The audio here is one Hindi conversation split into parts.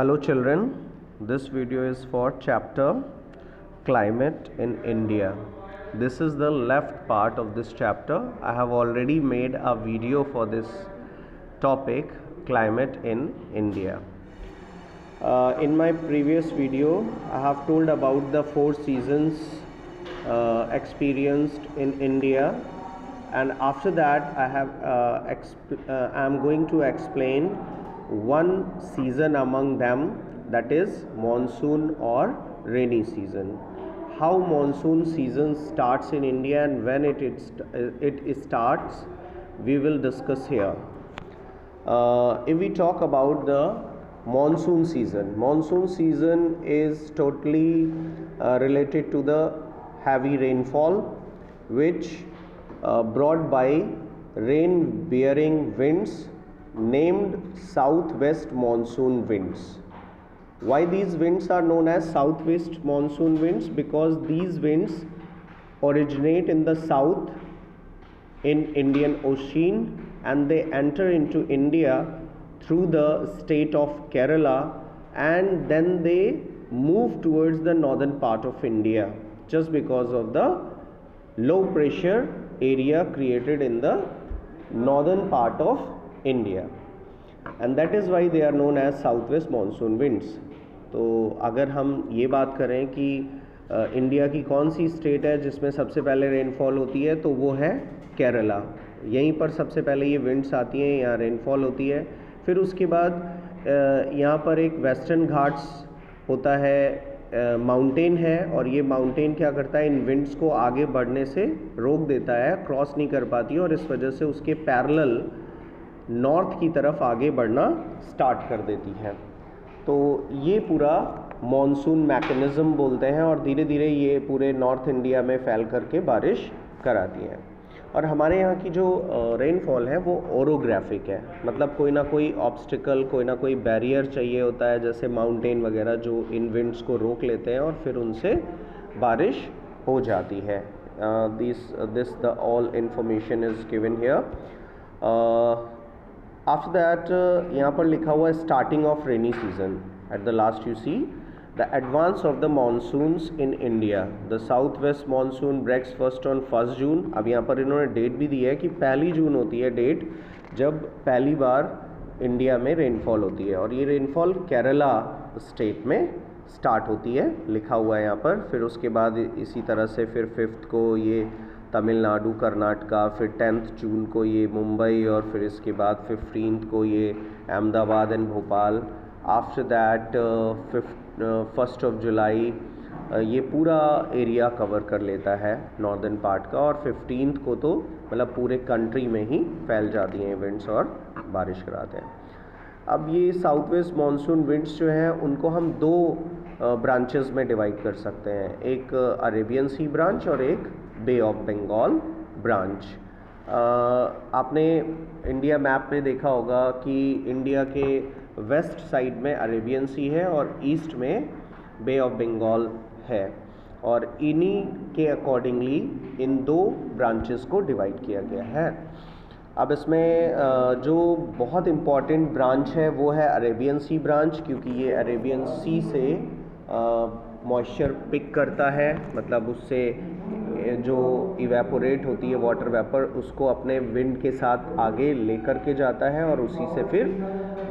Hello children, this video is for chapter Climate in India. This is the left part of this chapter. I have already made a video for this topic, Climate in India. In my previous video, I have told about the 4 seasons experienced in India, and after that I am going to explain one season among them, that is monsoon or rainy season. How monsoon season starts in India and when it starts, we will discuss here. If we talk about the monsoon season is totally related to the heavy rainfall, which brought by rain bearing winds named southwest monsoon winds. Why these winds are known as southwest monsoon winds? Because these winds originate in the south in Indian Ocean and they enter into India through the state of Kerala, and then they move towards the northern part of India just because of the low pressure area created in the northern part of India, and that is why they are known as southwest monsoon winds. तो अगर हम ये बात करें कि इंडिया की कौन सी स्टेट है जिसमें सबसे पहले रेनफॉल होती है, तो वो है केरला. यहीं पर सबसे पहले ये विंड्स आती हैं, यहाँ रेनफॉल होती है. फिर उसके बाद यहाँ पर एक वेस्टर्न घाट्स होता है, माउंटेन है, और ये माउंटेन क्या करता है, इन विंड्स को आगे बढ़ने से रोक देता है, क्रॉस नहीं कर पाती है, और इस वजह से उसके पैरेलल नॉर्थ की तरफ आगे बढ़ना स्टार्ट कर देती है. तो ये पूरा मॉनसून मैकेनिज़्म बोलते हैं, और धीरे धीरे ये पूरे नॉर्थ इंडिया में फैल करके बारिश कराती हैं. और हमारे यहाँ की जो रेनफॉल है वो ओरोग्राफिक है, मतलब कोई ना कोई ऑब्स्टिकल, कोई ना कोई बैरियर चाहिए होता है, जैसे माउंटेन वगैरह जो इन विंड्स को रोक लेते हैं और फिर उनसे बारिश हो जाती है. This the all information is given here. After that यहाँ पर लिखा हुआ है starting of rainy season. At the last you see the advance of the monsoons in India. The south west monsoon breaks first on 1 June. अब यहाँ पर इन्होंने डेट भी दी है कि 1 जून होती है डेट जब पहली बार इंडिया में रेनफॉल होती है, और ये रेनफॉल केरला स्टेट में स्टार्ट होती है, लिखा हुआ है यहाँ पर. फिर उसके बाद इसी तरह से फिर 5th को ये तमिलनाडु, कर्नाटका, फिर 10th जून को ये मुंबई, और फिर इसके बाद 15th को ये Ahmedabad and Bhopal. After that 1st of July ये पूरा एरिया कवर कर लेता है नॉर्दर्न पार्ट का, और 15th को तो मतलब पूरे कंट्री में ही फैल जाती हैं विंड्स और बारिश कराते हैं. अब ये साउथ वेस्ट मानसून विंड्स जो हैं उनको हम 2 ब्रांचेस में डिवाइड कर सकते हैं, एक अरेबियन सी ब्रांच और एक बे ऑफ बंगाल ब्रांच. आपने इंडिया मैप में देखा होगा कि इंडिया के वेस्ट साइड में अरेबियन सी है और ईस्ट में बे ऑफ बंगाल है, और इन्हीं के अकॉर्डिंगली इन 2 ब्रांचेस को डिवाइड किया गया है. अब इसमें जो बहुत इम्पॉर्टेंट ब्रांच है वो है अरेबियन सी ब्रांच, क्योंकि ये अरेबियन सी से मॉइस्चर पिक करता है, मतलब उससे जो इवेपोरेट होती है वाटर वेपर उसको अपने विंड के साथ आगे लेकर के जाता है और उसी से फिर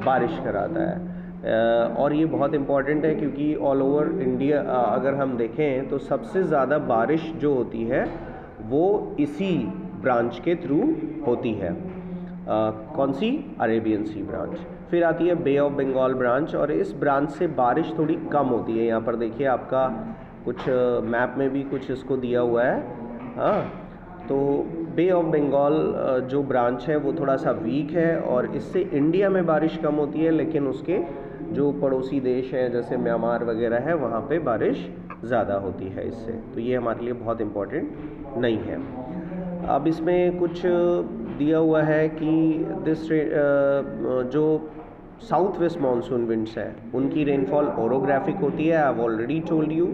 बारिश कराता है. और ये बहुत इम्पॉर्टेंट है क्योंकि ऑल ओवर इंडिया अगर हम देखें तो सबसे ज़्यादा बारिश जो होती है वो इसी ब्रांच के थ्रू होती है. कौन सी? Arabian sea branch. फिर आती है बे ऑफ बंगाल ब्रांच, और इस ब्रांच से बारिश थोड़ी कम होती है. यहाँ पर देखिए आपका कुछ मैप में भी कुछ इसको दिया हुआ है. हाँ, तो बे ऑफ बंगाल जो ब्रांच है वो थोड़ा सा वीक है, और इससे इंडिया में बारिश कम होती है, लेकिन उसके जो पड़ोसी देश हैं जैसे म्यांमार वगैरह है वहाँ पे बारिश ज़्यादा होती है इससे. तो ये हमारे लिए बहुत इम्पोर्टेंट नहीं है. अब इसमें कुछ दिया हुआ है कि जो साउथ वेस्ट मानसून विंड्स है उनकी रेनफॉल ओरोग्राफिक होती है. I have already told you.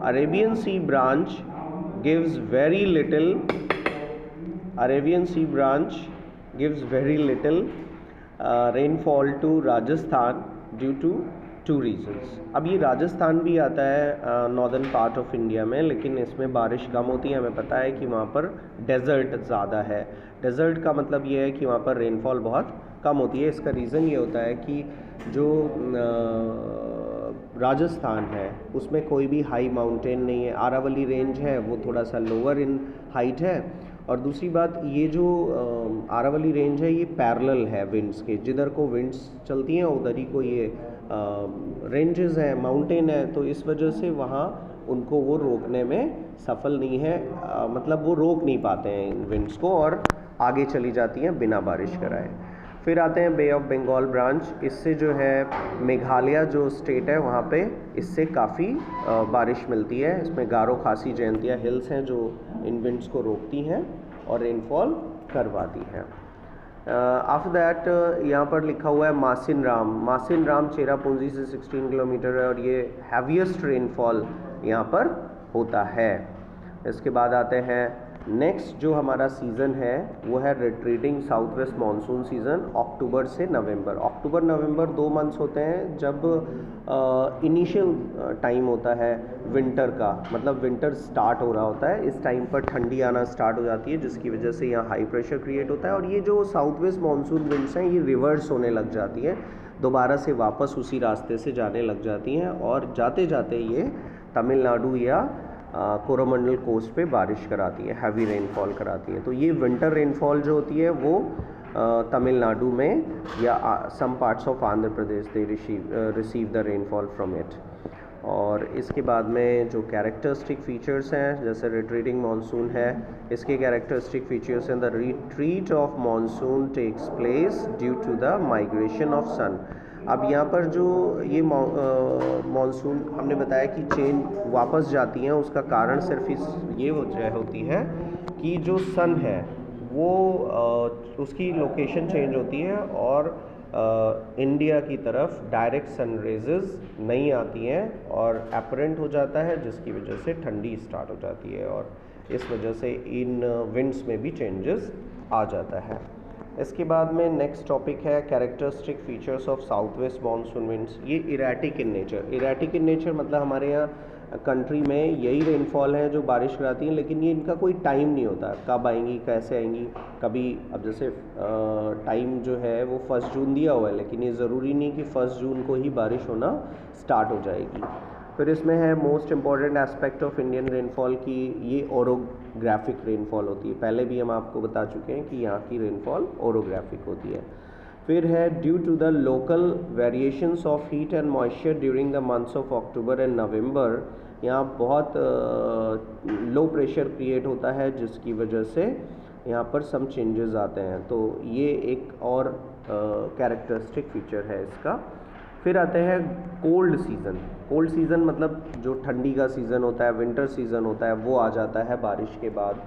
Arabian sea branch gives very little. Arabian sea branch gives very little rainfall to Rajasthan due to 2 regions. अब ये राजस्थान भी आता है नॉर्दर्न पार्ट ऑफ इंडिया में, लेकिन इसमें बारिश कम होती है। हमें पता है कि वहाँ पर डेजर्ट ज़्यादा है। डेजर्ट का मतलब ये है कि वहाँ पर रेनफॉल बहुत कम होती है। इसका रीज़न ये होता है कि जो राजस्थान है उसमें कोई भी हाई माउंटेन नहीं है। आरावली रेंज है वो थोड़ा सा लोअर इन हाइट है, और दूसरी बात ये जो आरावली रेंज है ये पैरेलल है विंड्स के, जिधर को विंड्स चलती हैं उधर ही को ये रेंजेस हैं, माउंटेन है, तो इस वजह से वहाँ उनको वो रोकने में सफल नहीं है, मतलब वो रोक नहीं पाते हैं इन विंड्स को और आगे चली जाती हैं बिना बारिश कराए। फिर आते हैं बे ऑफ बंगाल ब्रांच। इससे जो है मेघालय जो स्टेट है वहाँ पे इससे काफ़ी बारिश मिलती है। इसमें गारो खासी जयंतिया हिल्स हैं जो इन विंड्स को रोकती हैं और रेनफॉल करवाती हैं। आफ्टर दैट यहाँ पर लिखा हुआ है मासिन राम चेरापूंजी से 16 किलोमीटर है और ये हैवीएस्ट रेनफॉल यहाँ पर होता है। इसके बाद आते हैं नेक्स्ट जो हमारा सीज़न है वो है retreating south west monsoon season, October से नवंबर। अक्टूबर नवंबर 2 मंथ्स होते हैं जब इनिशियल टाइम होता है विंटर का, मतलब विंटर स्टार्ट हो रहा होता है। इस टाइम पर ठंडी आना स्टार्ट हो जाती है जिसकी वजह से यहाँ हाई प्रेशर क्रिएट होता है और ये जो साउथ वेस्ट मानसून विंड्स हैं ये रिवर्स होने लग जाती हैं, दोबारा से वापस उसी रास्ते से जाने लग जाती हैं और जाते जाते ये तमिलनाडु या कोरोमंडल कोस्ट पे बारिश कराती है, हैवी रेनफॉल कराती है। तो ये विंटर रेनफॉल जो होती है वो तमिलनाडु में या some parts of Andhra Pradesh they receive the rainfall from it. और इसके बाद में जो कैरेक्टरिस्टिक फीचर्स हैं जैसे रिट्रीटिंग मानसून है, इसके कैरेक्टरिस्टिक फीचर्स हैं the retreat of monsoon takes place due to the migration of sun. अब यहाँ पर जो ये मानसून हमने बताया कि चेंज वापस जाती हैं, उसका कारण सिर्फ ये वजह होती है कि जो सन है वो उसकी लोकेशन चेंज होती है और इंडिया की तरफ डायरेक्ट सन रेजेस नहीं आती हैं और अपरेंट हो जाता है, जिसकी वजह से ठंडी स्टार्ट हो जाती है और इस वजह से इन विंड्स में भी चेंजेस आ जाता है। इसके बाद में नेक्स्ट टॉपिक है characteristic features of south west monsoon winds. ये erratic in nature. Erratic in nature मतलब हमारे यहाँ कंट्री में यही रेनफॉल है जो बारिश कराती हैं, लेकिन ये इनका कोई टाइम नहीं होता, कब आएंगी कैसे आएंगी। कभी अब जैसे टाइम जो है वो 1 जून दिया हुआ है, लेकिन ये ज़रूरी नहीं कि 1 जून को ही बारिश होना स्टार्ट हो जाएगी। फिर इसमें है most important aspect of Indian rainfall की ये ओरोग्राफिक रेनफॉल होती है। पहले भी हम आपको बता चुके हैं कि यहाँ की रेनफॉल ओरोग्राफिक होती है। फिर है due to the local variations of heat and moisture during the months of October and November, यहाँ बहुत लो प्रेशर क्रिएट होता है जिसकी वजह से यहाँ पर सम चेंजेस आते हैं। तो ये एक और कैरेक्टरिस्टिक फीचर है इसका। फिर आते हैं कोल्ड सीज़न। कोल्ड सीज़न मतलब जो ठंडी का सीज़न होता है, विंटर सीज़न होता है, वो आ जाता है बारिश के बाद,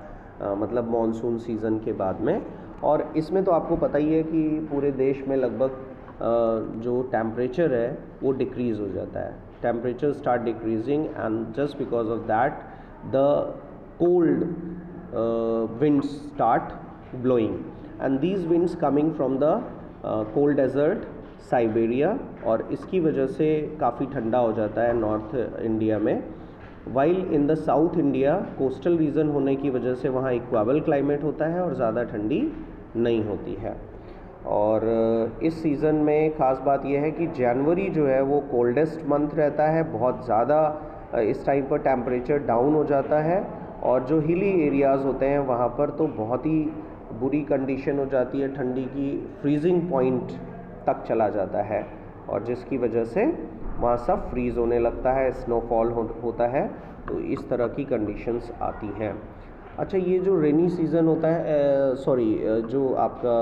मतलब मॉनसून सीज़न के बाद में। और इसमें तो आपको पता ही है कि पूरे देश में लगभग जो टेम्परेचर है वो डिक्रीज़ हो जाता है। Temperature start decreasing and just because of that the cold winds start blowing and these winds coming from the cold desert Siberia, और इसकी वजह से काफ़ी ठंडा हो जाता है नॉर्थ इंडिया में। While in the south India coastal region होने की वजह से वहाँ इक्वेबल क्लाइमेट होता है और ज़्यादा ठंडी नहीं होती है। और इस सीज़न में ख़ास बात यह है कि जनवरी जो है वो कोल्डेस्ट मंथ रहता है, बहुत ज़्यादा इस टाइम पर टेम्परेचर डाउन हो जाता है और जो हिली एरियाज़ होते हैं वहाँ पर तो बहुत ही बुरी कंडीशन हो जाती है, ठंडी की फ्रीजिंग पॉइंट तक चला जाता है और जिसकी वजह से वहाँ सब फ्रीज़ होने लगता है, स्नोफॉल होता है। तो इस तरह की कंडीशंस आती हैं। अच्छा, ये जो रेनी सीज़न होता है, जो आपका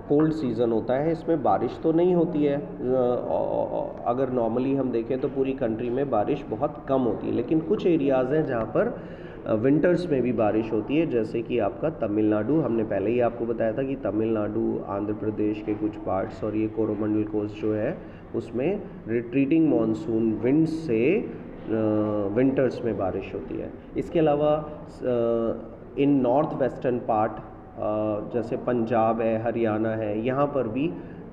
कोल्ड सीज़न होता है, इसमें बारिश तो नहीं होती है। अगर नॉर्मली हम देखें तो पूरी कंट्री में बारिश बहुत कम होती है, लेकिन कुछ एरियाज़ हैं जहाँ पर विंटर्स में भी बारिश होती है, जैसे कि आपका तमिलनाडु। हमने पहले ही आपको बताया था कि तमिलनाडु, आंध्र प्रदेश के कुछ पार्ट्स और ये कोरोमंडल कोस्ट जो है उसमें रिट्रीटिंग मॉनसून विंड्स से विंटर्स में बारिश होती है। इसके अलावा इन नॉर्थ वेस्टर्न पार्ट जैसे पंजाब है, हरियाणा है, यहाँ पर भी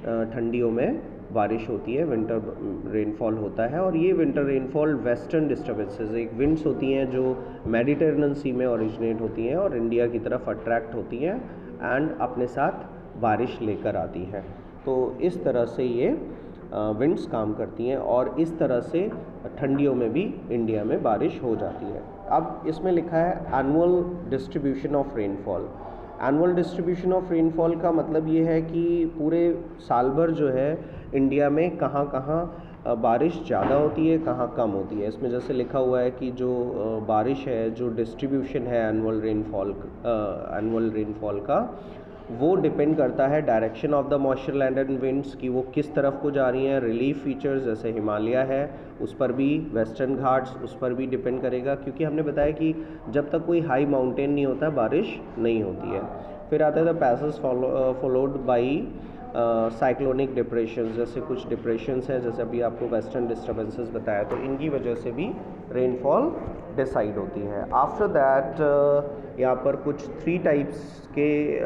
ठंडियों में बारिश होती है, विंटर रेनफॉल होता है। और ये विंटर रेनफॉल वेस्टर्न डिस्टर्बेंसेस, एक विंड्स होती हैं जो मेडिटेरेनियन सी में ओरिजिनेट होती हैं और इंडिया की तरफ अट्रैक्ट होती हैं एंड अपने साथ बारिश लेकर आती हैं। तो इस तरह से ये विंड्स काम करती हैं और इस तरह से ठंडियों में भी इंडिया में बारिश हो जाती है। अब इसमें लिखा है annual distribution of rainfall. Annual distribution of rainfall का मतलब ये है कि पूरे साल भर जो है इंडिया में कहाँ कहाँ बारिश ज़्यादा होती है, कहाँ कम होती है। इसमें जैसे लिखा हुआ है कि जो बारिश है, जो डिस्ट्रीब्यूशन है एनुअल रेनफॉल का, वो डिपेंड करता है direction of the moisture land and winds की वो किस तरफ को जा रही हैं। रिलीफ फीचर्स जैसे हिमालय है उस पर भी, वेस्टर्न घाट्स उस पर भी डिपेंड करेगा, क्योंकि हमने बताया कि जब तक कोई हाई माउंटेन नहीं होता बारिश नहीं होती है। फिर आता है the passage followed by cyclonic depressions, जैसे कुछ डिप्रेशंस हैं, जैसे अभी आपको वेस्टर्न डिस्टर्बेंसेस बताया, तो इनकी वजह से भी रेनफॉल डिसाइड होती है। आफ्टर दैट यहाँ पर कुछ 3 टाइप्स के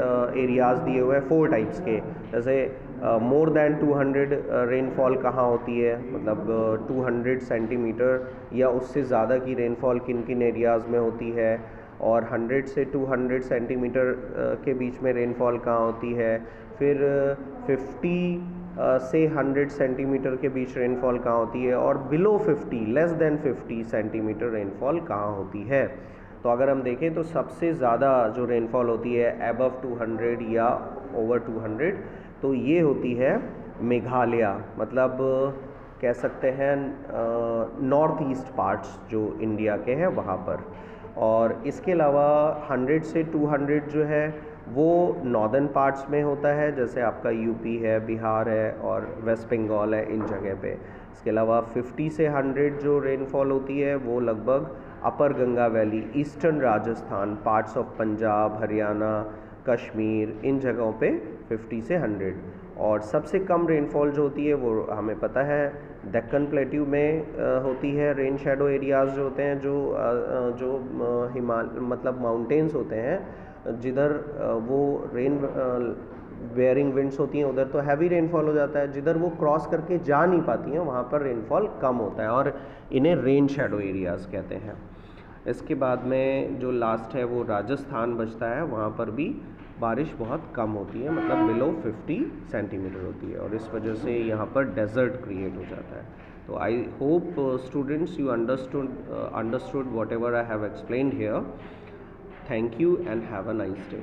एरियाज़ दिए हुए हैं, 4 टाइप्स के। जैसे मोर दैन 200 रेनफॉल कहाँ होती है, मतलब 200 सेंटीमीटर या उससे ज़्यादा की रेनफॉल किन किन एरियाज़ में होती है, और 100 से 200 सेंटीमीटर के बीच में रेनफॉल कहाँ होती है। फिर 50 से 100 सेंटीमीटर के बीच रेनफॉल कहाँ होती है, और below 50 less than 50 centimetre rainfall कहाँ होती है। तो अगर हम देखें तो सबसे ज़्यादा जो रेनफॉल होती है अबव 200 या ओवर 200, तो ये होती है मेघालय, मतलब कह सकते हैं नॉर्थ ईस्ट पार्ट्स जो इंडिया के हैं वहाँ पर। और इसके अलावा 100 से 200 जो है वो नॉर्दर्न पार्ट्स में होता है, जैसे आपका यूपी है, बिहार है और वेस्ट बंगाल है, इन जगह पे। इसके अलावा 50 से 100 जो रेनफॉल होती है वो लगभग upper Ganga valley, eastern Rajasthan, parts of Punjab, Haryana, Kashmir, इन जगहों पे 50 से 100। और सबसे कम रेनफॉल जो होती है वो हमें पता है दक्कन प्लेट्यू में होती है। रेन शैडो एरियाज़ जो होते हैं, जो मतलब माउंटेन्स होते हैं, जिधर वो रेन बेयरिंग विंड्स होती हैं उधर तो हैवी रेनफॉल हो जाता है, जिधर वो क्रॉस करके जा नहीं पाती हैं वहाँ पर रेनफॉल कम होता है, और इन्हें रेन शैडो एरियाज़ कहते हैं। इसके बाद में जो लास्ट है वो राजस्थान बचता है, वहाँ पर भी बारिश बहुत कम होती है, मतलब बिलो 50 सेंटीमीटर होती है, और इस वजह से यहाँ पर डेजर्ट क्रिएट हो जाता है। तो I hope students you understood what ever I have explained here. Thank you and have a nice day.